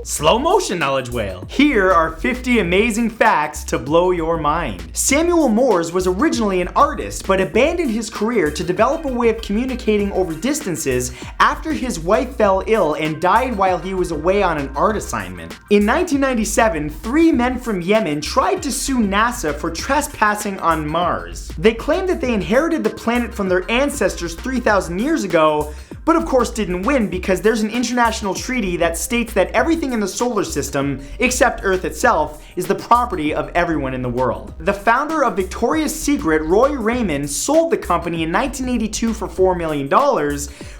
Slow motion knowledge whale. Here are 50 amazing facts to blow your mind. Samuel Morse was originally an artist, but abandoned his career to develop a way of communicating over distances after his wife fell ill and died while he was away on an art assignment. In 1997, 3 men from Yemen tried to sue NASA for trespassing on Mars. They claimed that they inherited the planet from their ancestors 3,000 years ago, but of course didn't win because there's an international treaty that states that everything in the solar system, except Earth itself, is the property of everyone in the world. The founder of Victoria's Secret, Roy Raymond, sold the company in 1982 for $4 million,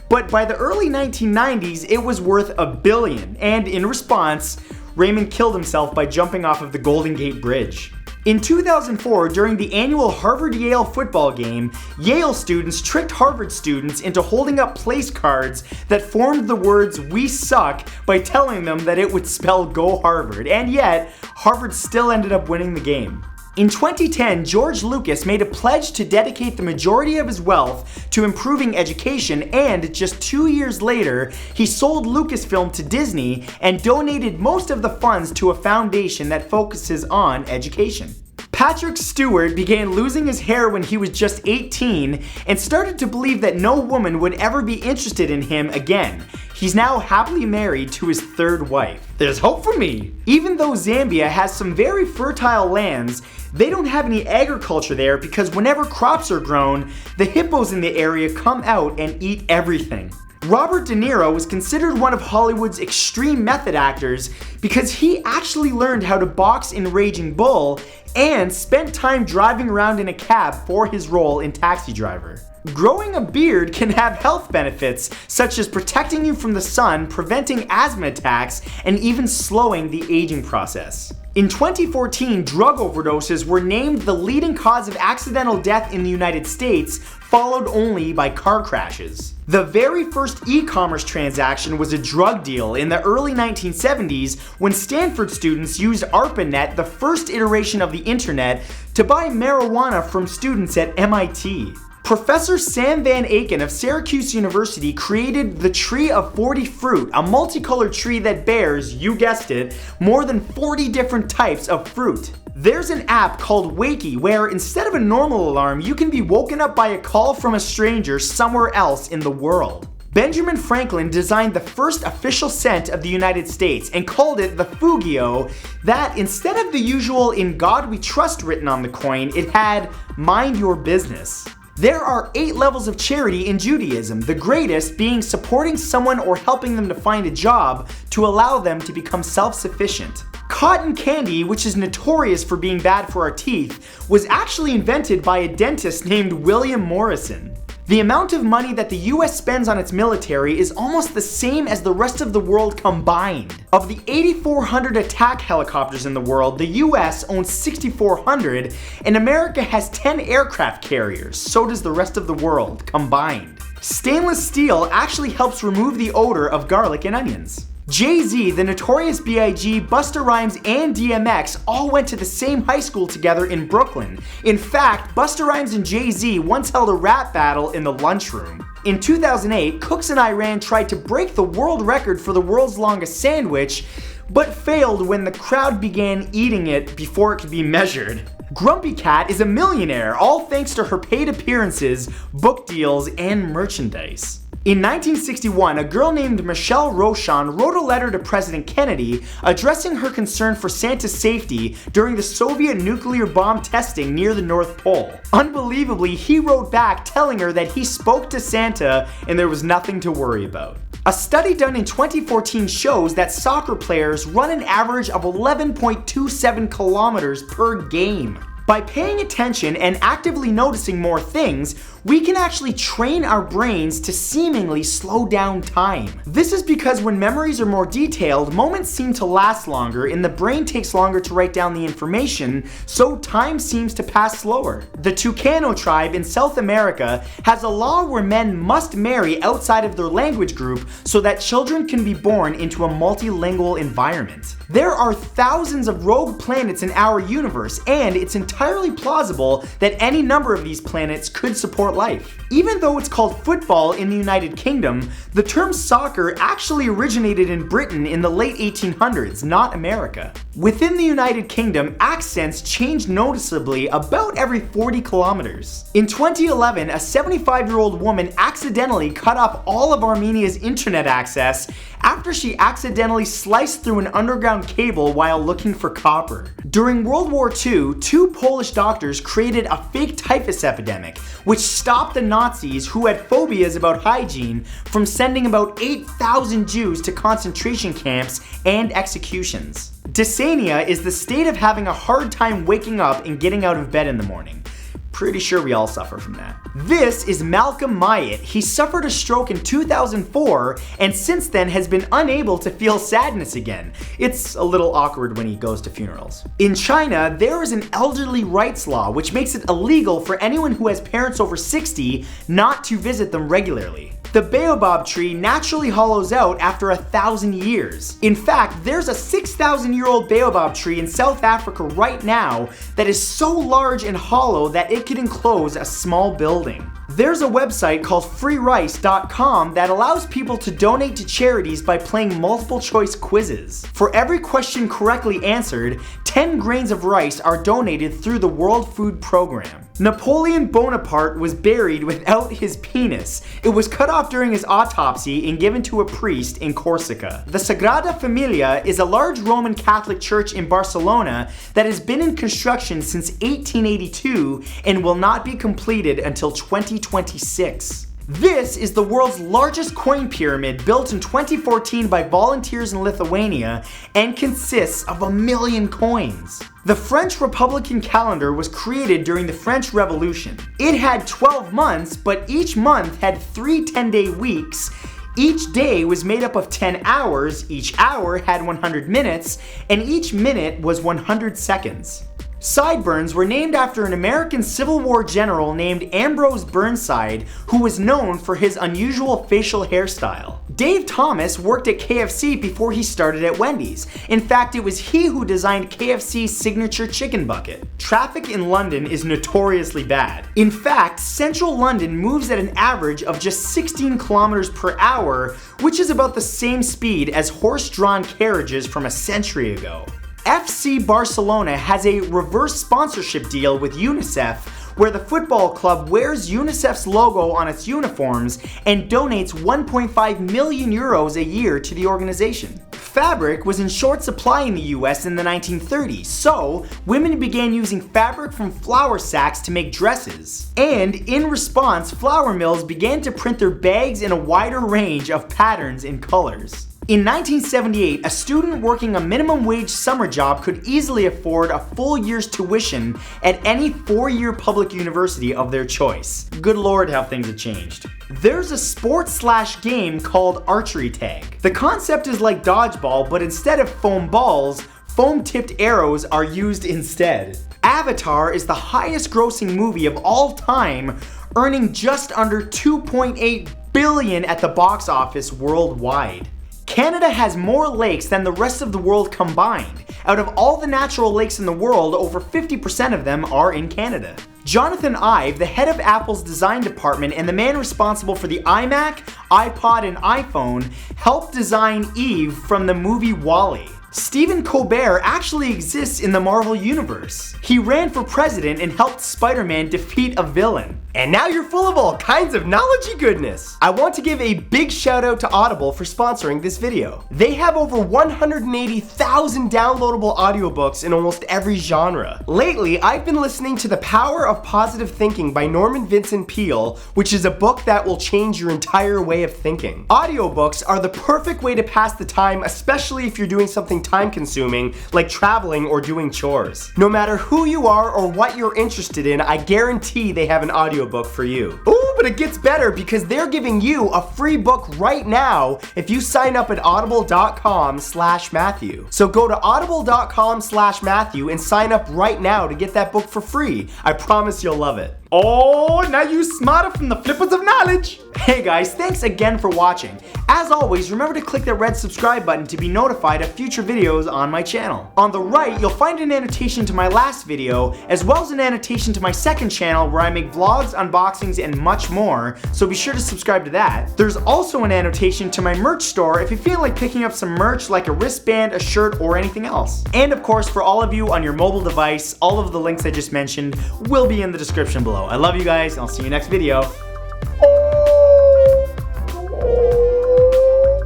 but by the early 1990s it was worth $1 billion, and in response, Raymond killed himself by jumping off of the Golden Gate Bridge. In 2004, during the annual Harvard-Yale football game, Yale students tricked Harvard students into holding up place cards that formed the words "We suck" by telling them that it would spell "Go Harvard," and yet, Harvard still ended up winning the game. In 2010, George Lucas made a pledge to dedicate the majority of his wealth to improving education, and just 2 years later, he sold Lucasfilm to Disney and donated most of the funds to a foundation that focuses on education. Patrick Stewart began losing his hair when he was just 18 and started to believe that no woman would ever be interested in him again. He's now happily married to his 3rd wife. There's hope for me! Even though Zambia has some very fertile lands, they don't have any agriculture there because whenever crops are grown, the hippos in the area come out and eat everything. Robert De Niro was considered one of Hollywood's extreme method actors because he actually learned how to box in Raging Bull and spent time driving around in a cab for his role in Taxi Driver. Growing a beard can have health benefits, such as protecting you from the sun, preventing asthma attacks, and even slowing the aging process. In 2014, drug overdoses were named the leading cause of accidental death in the United States, followed only by car crashes. The very first e-commerce transaction was a drug deal in the early 1970s when Stanford students used ARPANET, the first iteration of the internet, to buy marijuana from students at MIT. Professor Sam Van Aken of Syracuse University created the Tree of 40 Fruit, a multicolored tree that bears, you guessed it, more than 40 different types of fruit. There's an app called Wakey where instead of a normal alarm, you can be woken up by a call from a stranger somewhere else in the world. Benjamin Franklin designed the first official cent of the United States and called it the Fugio, that instead of the usual "In God We Trust" written on the coin, it had "Mind Your Business." There are 8 levels of charity in Judaism, the greatest being supporting someone or helping them to find a job to allow them to become self-sufficient. Cotton candy, which is notorious for being bad for our teeth, was actually invented by a dentist named William Morrison. The amount of money that the US spends on its military is almost the same as the rest of the world combined. Of the 8,400 attack helicopters in the world, the US owns 6,400, and America has 10 aircraft carriers, so does the rest of the world combined. Stainless steel actually helps remove the odor of garlic and onions. Jay-Z, the Notorious B.I.G., Busta Rhymes, and DMX all went to the same high school together in Brooklyn. In fact, Busta Rhymes and Jay-Z once held a rap battle in the lunchroom. In 2008, cooks in Iran tried to break the world record for the world's longest sandwich, but failed when the crowd began eating it before it could be measured. Grumpy Cat is a millionaire, all thanks to her paid appearances, book deals, and merchandise. In 1961, a girl named Michelle Rochon wrote a letter to President Kennedy addressing her concern for Santa's safety during the Soviet nuclear bomb testing near the North Pole. Unbelievably, he wrote back telling her that he spoke to Santa and there was nothing to worry about. A study done in 2014 shows that soccer players run an average of 11.27 kilometers per game. By paying attention and actively noticing more things, we can actually train our brains to seemingly slow down time. This is because when memories are more detailed, moments seem to last longer and the brain takes longer to write down the information, so time seems to pass slower. The Tucano tribe in South America has a law where men must marry outside of their language group so that children can be born into a multilingual environment. There are thousands of rogue planets in our universe, and it's entirely entirely plausible that any number of these planets could support life. Even though it's called football in the United Kingdom, the term soccer actually originated in Britain in the late 1800s, not America. Within the United Kingdom, accents changed noticeably about every 40 kilometers. In 2011, a 75-year-old woman accidentally cut off all of Armenia's internet access after she accidentally sliced through an underground cable while looking for copper. During World War II, 2 Polish doctors created a fake typhus epidemic, which stopped the Nazis, who had phobias about hygiene, from sending about 8,000 Jews to concentration camps and executions. Dysania is the state of having a hard time waking up and getting out of bed in the morning. Pretty sure we all suffer from that. This is Malcolm Myatt. He suffered a stroke in 2004 and since then has been unable to feel sadness again. It's a little awkward when he goes to funerals. In China, there is an elderly rights law which makes it illegal for anyone who has parents over 60 not to visit them regularly. The baobab tree naturally hollows out after 1,000 years. In fact, there's a 6,000-year-old baobab tree in South Africa right now that is so large and hollow that it could enclose a small building. There's a website called freerice.com that allows people to donate to charities by playing multiple choice quizzes. For every question correctly answered, 10 grains of rice are donated through the World Food Program. Napoleon Bonaparte was buried without his penis. It was cut off during his autopsy and given to a priest in Corsica. The Sagrada Familia is a large Roman Catholic church in Barcelona that has been in construction since 1882 and will not be completed until 2026. This is the world's largest coin pyramid, built in 2014 by volunteers in Lithuania and consists of 1 million coins. The French Republican calendar was created during the French Revolution. It had 12 months, but each month had 3 10-day weeks. Each day was made up of 10 hours, each hour had 100 minutes, and each minute was 100 seconds. Sideburns were named after an American Civil War general named Ambrose Burnside, who was known for his unusual facial hairstyle. Dave Thomas worked at KFC before he started at Wendy's. In fact, it was he who designed KFC's signature chicken bucket. Traffic in London is notoriously bad. In fact, central London moves at an average of just 16 kilometers per hour, which is about the same speed as horse-drawn carriages from a century ago. FC Barcelona has a reverse sponsorship deal with UNICEF, where the football club wears UNICEF's logo on its uniforms and donates 1.5 million euros a year to the organization. Fabric was in short supply in the US in the 1930s, so women began using fabric from flour sacks to make dresses. And in response, flour mills began to print their bags in a wider range of patterns and colors. In 1978, a student working a minimum wage summer job could easily afford a full year's tuition at any 4-year public university of their choice. Good lord, how things have changed. There's a sport/game called Archery Tag. The concept is like dodgeball, but instead of foam balls, foam-tipped arrows are used instead. Avatar is the highest grossing movie of all time, earning just under $2.8 billion at the box office worldwide. Canada has more lakes than the rest of the world combined. Out of all the natural lakes in the world, over 50% of them are in Canada. Jonathan Ive, the head of Apple's design department and the man responsible for the iMac, iPod, and iPhone, helped design Eve from the movie WALL-E. Stephen Colbert actually exists in the Marvel Universe. He ran for president and helped Spider-Man defeat a villain. And now you're full of all kinds of knowledge-y goodness. I want to give a big shout out to Audible for sponsoring this video. They have over 180,000 downloadable audiobooks in almost every genre. Lately, I've been listening to The Power of Positive Thinking by Norman Vincent Peale, which is a book that will change your entire way of thinking. Audiobooks are the perfect way to pass the time, especially if you're doing something time-consuming like traveling or doing chores. No matter who you are or what you're interested in, I guarantee they have an audiobook for you. Ooh, but it gets better because they're giving you a free book right now if you sign up at audible.com/Matthew. So go to audible.com/Matthew and sign up right now to get that book for free. I promise you'll love it. Oh, now you smarter from the flippers of knowledge. Hey guys, thanks again for watching. As always, remember to click that red subscribe button to be notified of future videos on my channel. On the right, you'll find an annotation to my last video, as well as an annotation to my second channel where I make vlogs, unboxings, and much more, so be sure to subscribe to that. There's also an annotation to my merch store if you feel like picking up some merch like a wristband, a shirt, or anything else. And of course, for all of you on your mobile device, all of the links I just mentioned will be in the description below. I love you guys, and I'll see you next video.